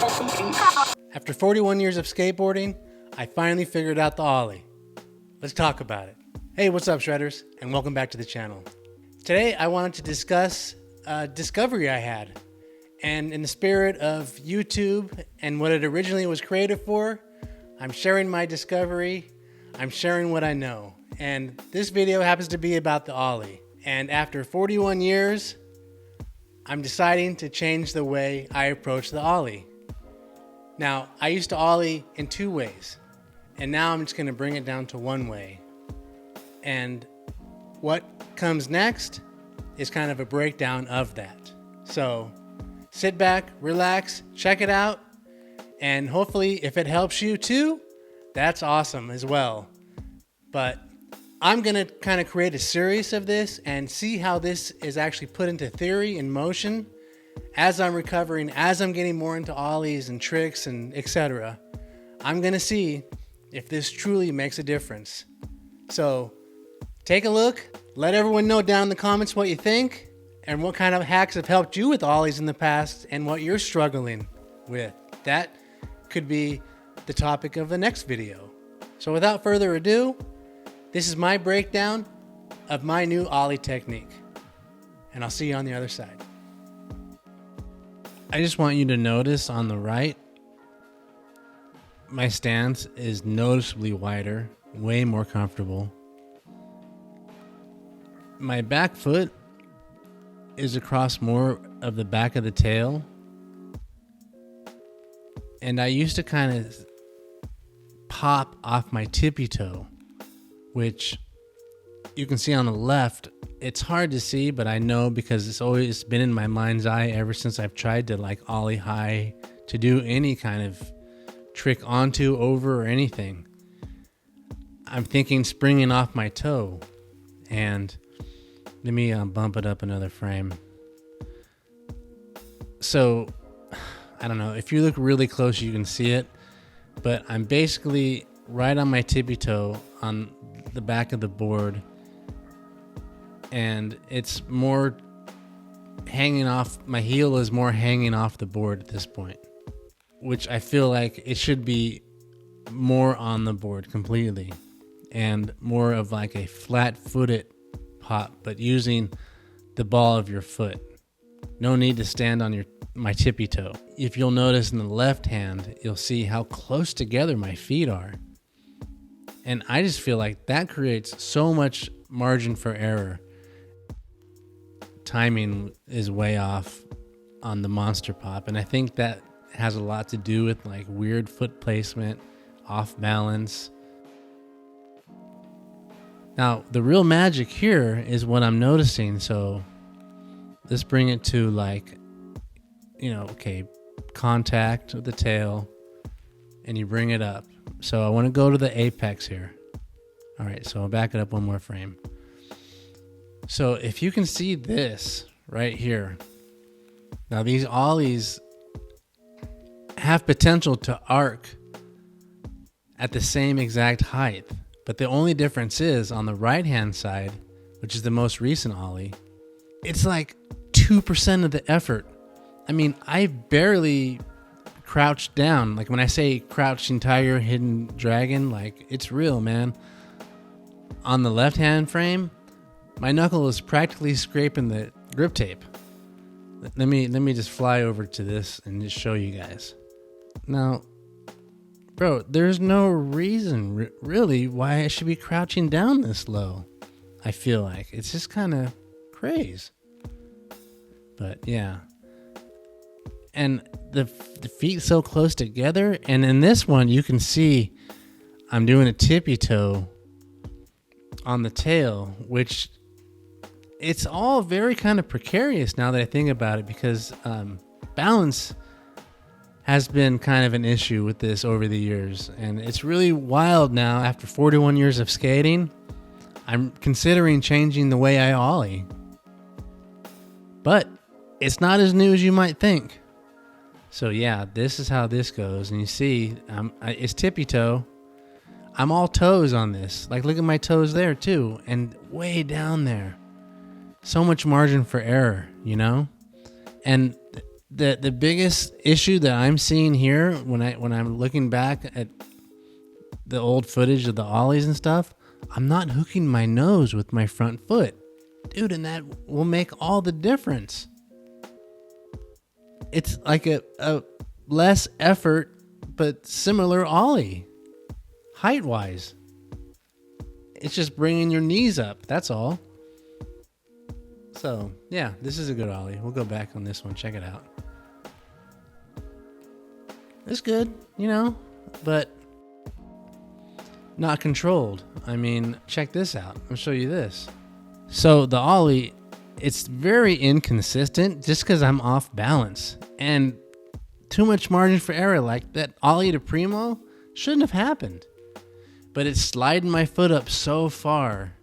After 41 years of skateboarding, I finally figured out the ollie. Let's talk about it. Hey, what's up, Shredders? And welcome back to the channel. Today, I wanted to discuss a discovery I had. And in the spirit of YouTube and what it originally was created for, I'm sharing my discovery. I'm sharing what I know. And this video happens to be about the ollie. And after 41 years, I'm deciding to change the way I approach the ollie. Now, I used to ollie in two ways, and now I'm just going to bring it down to one way. And what comes next is kind of a breakdown of that. So sit back, relax, check it out, and hopefully if it helps you too, that's awesome as well. But I'm going to kind of create a series of this and see how this is actually put into theory and motion as I'm recovering, as I'm getting more into ollies and tricks and etc. I'm going to see if this truly makes a difference. So take a look, let everyone know down in the comments what you think and what kind of hacks have helped you with ollies in the past and what you're struggling with. That could be the topic of the next video. So without further ado, this is my breakdown of my new ollie technique, and I'll see you on the other side. I just want you to notice on the right, my stance is noticeably wider, way more comfortable. My back foot is across more of the back of the tail, and I used to kind of pop off my tippy toe, which you can see on the left. It's hard to see, but I know because it's always been in my mind's eye ever since I've tried to like ollie high, to do any kind of trick onto, over, or anything. I'm thinking springing off my toe. And let me bump it up another frame. So, I don't know, if you look really close you can see it, but I'm basically right on my tippy toe on the back of the board, and it's more hanging off, my heel is more hanging off the board at this point, which I feel like it should be more on the board completely and more of like a flat-footed pop, but using the ball of your foot. No need to stand on my tippy toe. If you'll notice in the left hand, you'll see how close together my feet are. And I just feel like that creates so much margin for error. Timing is way off on the monster pop, and I think that has a lot to do with like weird foot placement, off balance. Now, the real magic here is what I'm noticing. So let's bring it to like, okay, contact with the tail, and you bring it up. So I want to go to the apex here. All right, so I'll back it up one more frame. So if you can see this right here, now these ollies have potential to arc at the same exact height, but the only difference is on the right hand side, which is the most recent ollie, it's like 2% of the effort. I mean, I barely crouched down. Like when I say crouching tiger, hidden dragon, like it's real, man. On the left hand frame, my knuckle is practically scraping the grip tape. Let me just fly over to this and just show you guys. Now, bro, there's no reason really why I should be crouching down this low. I feel like it's just kind of crazy. But yeah. And the feet so close together, and in this one you can see I'm doing a tippy toe on the tail, which it's all very kind of precarious now that I think about it, because balance has been kind of an issue with this over the years, and it's really wild now. After 41 years of skating, I'm considering changing the way I ollie, but it's not as new as you might think. So yeah, this is how this goes. And you see, it's tippy toe. I'm all toes on this. Like, look at my toes there too. And way down there. So much margin for error, you know? And the biggest issue that I'm seeing here when I'm looking back at the old footage of the ollies and stuff, I'm not hooking my nose with my front foot. Dude, and that will make all the difference. It's like a less effort, but similar ollie, height-wise. It's just bringing your knees up, that's all. So, yeah, this is a good ollie. We'll go back on this one, check it out. It's good, but not controlled. I mean, check this out. I'll show you this. So the ollie, it's very inconsistent just because I'm off balance. And too much margin for error. Like that ollie to primo shouldn't have happened. But it's sliding my foot up so far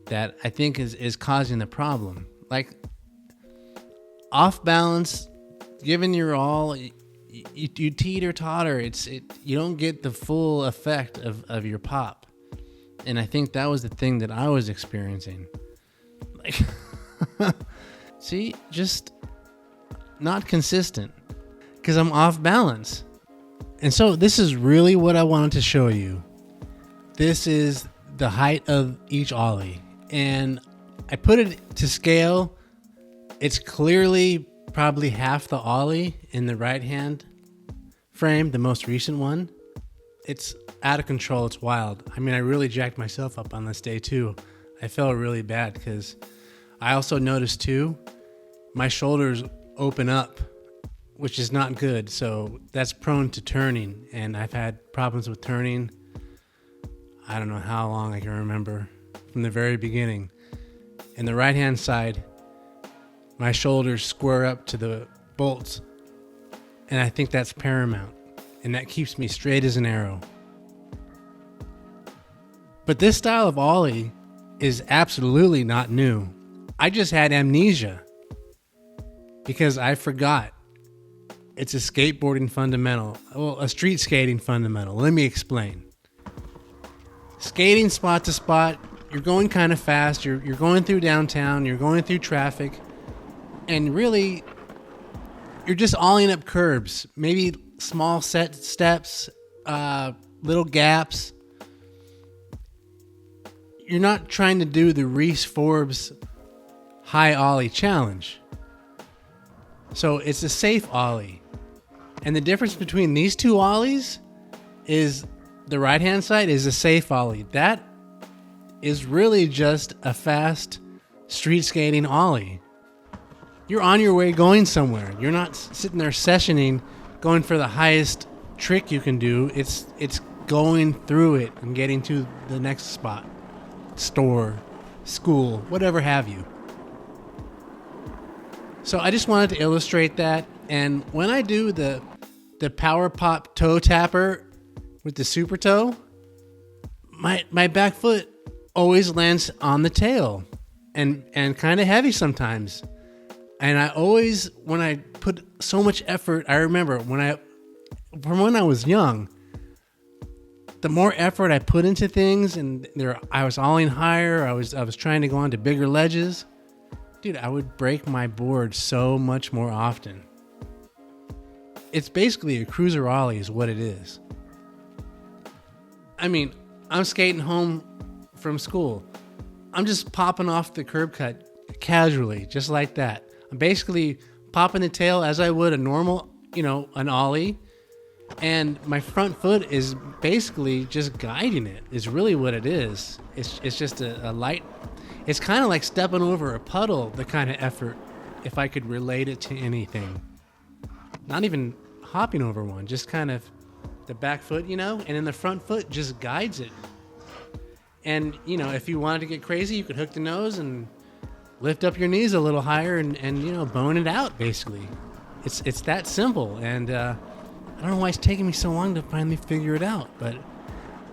that I think is causing the problem. Like off balance, giving your all, you teeter-totter. You don't get the full effect of your pop. And I think that was the thing that I was experiencing. Like, see, just not consistent because I'm off balance. And so this is really what I wanted to show you. This is the height of each ollie. And I put it to scale. It's clearly probably half the ollie in the right hand frame, the most recent one. It's out of control. It's wild. I mean, I really jacked myself up on this day too. I felt really bad because I also noticed too, my shoulders open up, which is not good. So that's prone to turning. And I've had problems with turning. I don't know how long I can remember from the very beginning. In the right hand side, my shoulders square up to the bolts. And I think that's paramount. And that keeps me straight as an arrow. But this style of ollie is absolutely not new. I just had amnesia because I forgot. It's a skateboarding fundamental. Well, a street skating fundamental. Let me explain. Skating spot to spot, you're going kind of fast. You're going through downtown. You're going through traffic. And really, you're just ollieing up curbs. Maybe small set steps, little gaps. You're not trying to do the Reese Forbes high ollie challenge. So it's a safe ollie. And the difference between these two ollies is the right hand side is a safe ollie. That is really just a fast street skating ollie. You're on your way going somewhere. You're not sitting there sessioning, going for the highest trick you can do. It's going through it and getting to the next spot. Store, school, whatever have you. So I just wanted to illustrate that. And when I do the power pop toe tapper with the super toe, my back foot always lands on the tail and kind of heavy sometimes. And I always, when I put so much effort, I remember from when I was young, the more effort I put into things, and I was ollieing higher, I was trying to go onto bigger ledges, dude, I would break my board so much more often. It's basically a cruiser ollie is what it is. I mean, I'm skating home from school. I'm just popping off the curb cut casually, just like that. I'm basically popping the tail as I would a normal, an ollie. And my front foot is basically just guiding it, is really what it is. It's just a light. It's kind of like stepping over a puddle, the kind of effort, if I could relate it to anything. Not even hopping over one, just kind of the back foot, and then the front foot just guides it. And, if you wanted to get crazy, you could hook the nose and lift up your knees a little higher and bone it out, basically. It's that simple. And, I don't know why it's taking me so long to finally figure it out, but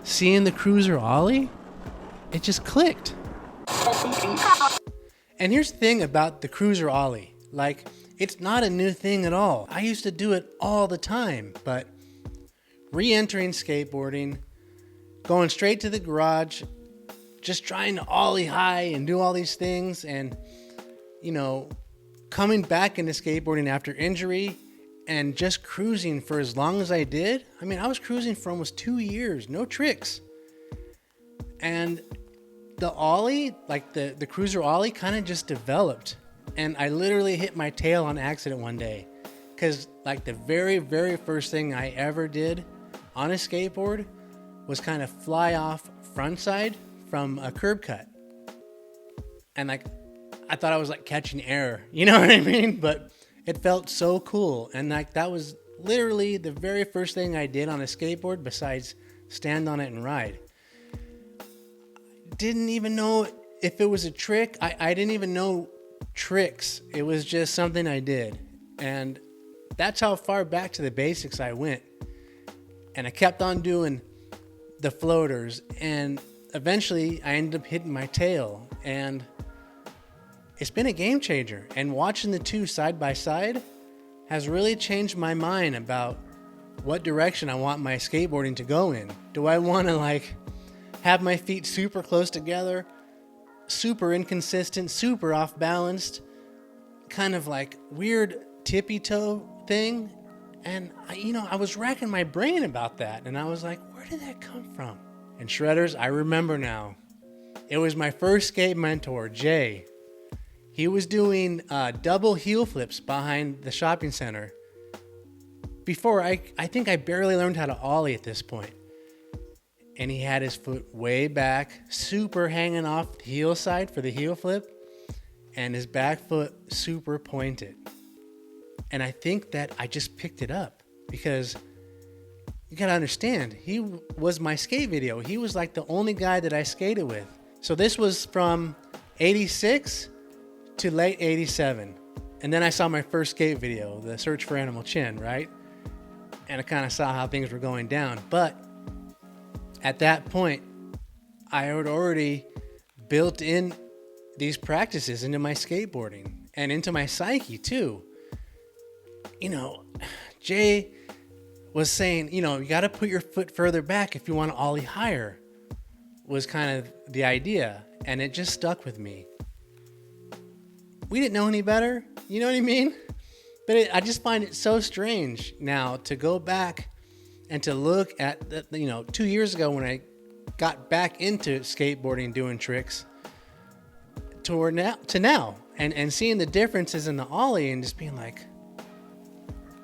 seeing the cruiser ollie, it just clicked. And here's the thing about the cruiser ollie. Like, it's not a new thing at all. I used to do it all the time, but re-entering skateboarding, going straight to the garage, just trying to ollie high and do all these things, and, coming back into skateboarding after injury and just cruising for as long as I did. I mean, I was cruising for almost 2 years, no tricks. And the ollie, like the cruiser ollie, kind of just developed. And I literally hit my tail on accident one day. Because like the very, very first thing I ever did on a skateboard was kind of fly off frontside from a curb cut. And like, I thought I was like catching air, you know what I mean? But it felt so cool. And like, that was literally the very first thing I did on a skateboard besides stand on it and ride. Didn't even know if it was a trick. I didn't even know tricks. It was just something I did. And that's how far back to the basics I went. And I kept on doing the floaters. And eventually I ended up hitting my tail. And it's been a game changer. And watching the two side by side has really changed my mind about what direction I want my skateboarding to go in. Do I want to like have my feet super close together, super inconsistent, super off balanced, kind of like weird tippy toe thing? And I was racking my brain about that. And I was like, where did that come from? And Shredders, I remember now. It was my first skate mentor, Jay. He was doing double heel flips behind the shopping center. Before, I think I barely learned how to ollie at this point. And he had his foot way back, super hanging off the heel side for the heel flip, and his back foot super pointed. And I think that I just picked it up because you gotta understand, he was my skate video. He was like the only guy that I skated with. So this was from 86 to late 87. And then I saw my first skate video, the Search for Animal Chin, right? And I kind of saw how things were going down. But at that point, I had already built in these practices into my skateboarding and into my psyche too. Jay was saying, you got to put your foot further back if you want to ollie higher, was kind of the idea. And it just stuck with me. We didn't know any better. You know what I mean? But I just find it so strange now to go back and to look at, 2 years ago when I got back into skateboarding, doing tricks, to now, and seeing the differences in the ollie and just being like,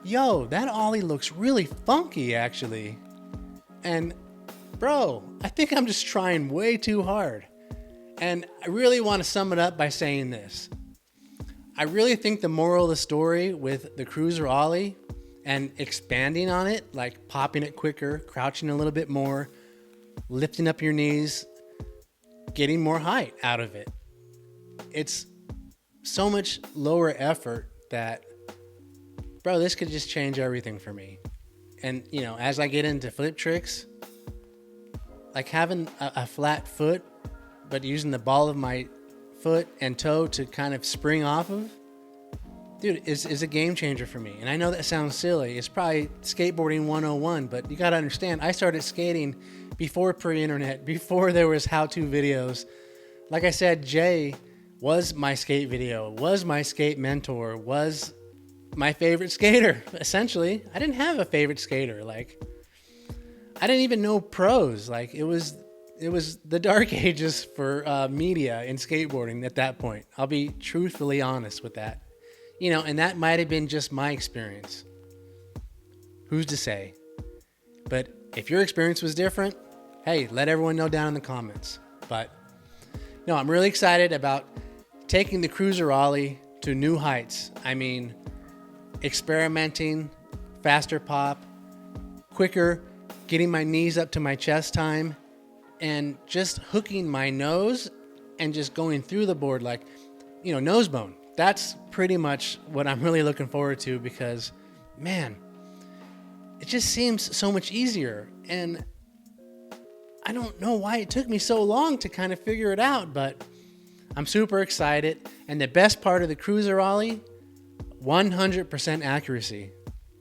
yo, that ollie looks really funky actually. And bro, I think I'm just trying way too hard. And I really want to sum it up by saying this. I really think the moral of the story with the cruiser ollie and expanding on it, like popping it quicker, crouching a little bit more, lifting up your knees, getting more height out of it. It's so much lower effort that, bro, this could just change everything for me. And, as I get into flip tricks, like having a flat foot, but using the ball of my foot and toe to kind of spring off of, dude, is a game changer for me. And I know that sounds silly. It's probably skateboarding 101, but you got to understand, I started skating before pre-internet, before there was how-to videos. Like I said, Jay was my skate video, was my skate mentor, was my favorite skater, essentially. I didn't have a favorite skater. Like, I didn't even know pros. Like, it was the dark ages for media in skateboarding at that point. I'll be truthfully honest with that. And that might have been just my experience. Who's to say? But if your experience was different, hey, let everyone know down in the comments. But no, I'm really excited about taking the cruiser ollie to new heights. I mean, experimenting, faster pop, quicker, getting my knees up to my chest time, and just hooking my nose and just going through the board like, nose bone. That's pretty much what I'm really looking forward to because, man, it just seems so much easier. And I don't know why it took me so long to kind of figure it out, but I'm super excited. And the best part of the cruiser ollie, 100% accuracy.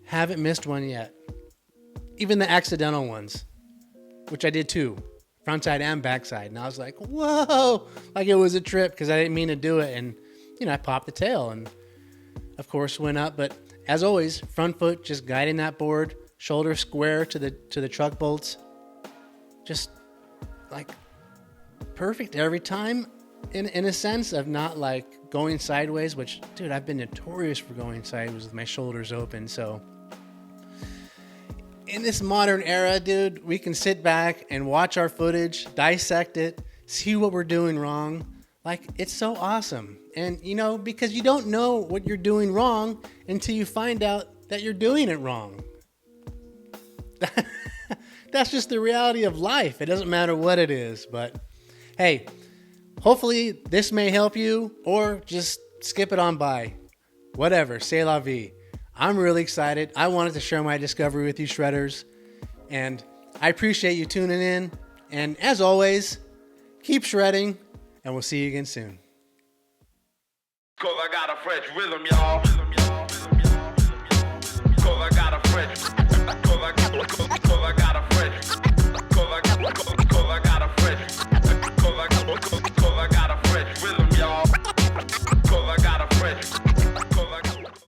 Haven't missed one yet. Even the accidental ones, which I did too, frontside and backside. And I was like, whoa, like it was a trip because I didn't mean to do it. And, I popped the tail and of course, went up. But as always, front foot just guiding that board, shoulder square to the truck bolts. Just like perfect every time, in a sense of not like going sideways, which, dude, I've been notorious for going sideways with my shoulders open. So in this modern era, dude, we can sit back and watch our footage, dissect it, see what we're doing wrong. Like, it's so awesome. And, you know, because you don't know what you're doing wrong until you find out that you're doing it wrong. That's just the reality of life. It doesn't matter what it is. But, hey, hopefully this may help you, or just skip it on by. Whatever. C'est la vie. I'm really excited. I wanted to share my discovery with you, Shredders. And I appreciate you tuning in. And as always, keep shredding. And we'll see you again soon. 'Cause I got a fresh rhythm, y'all.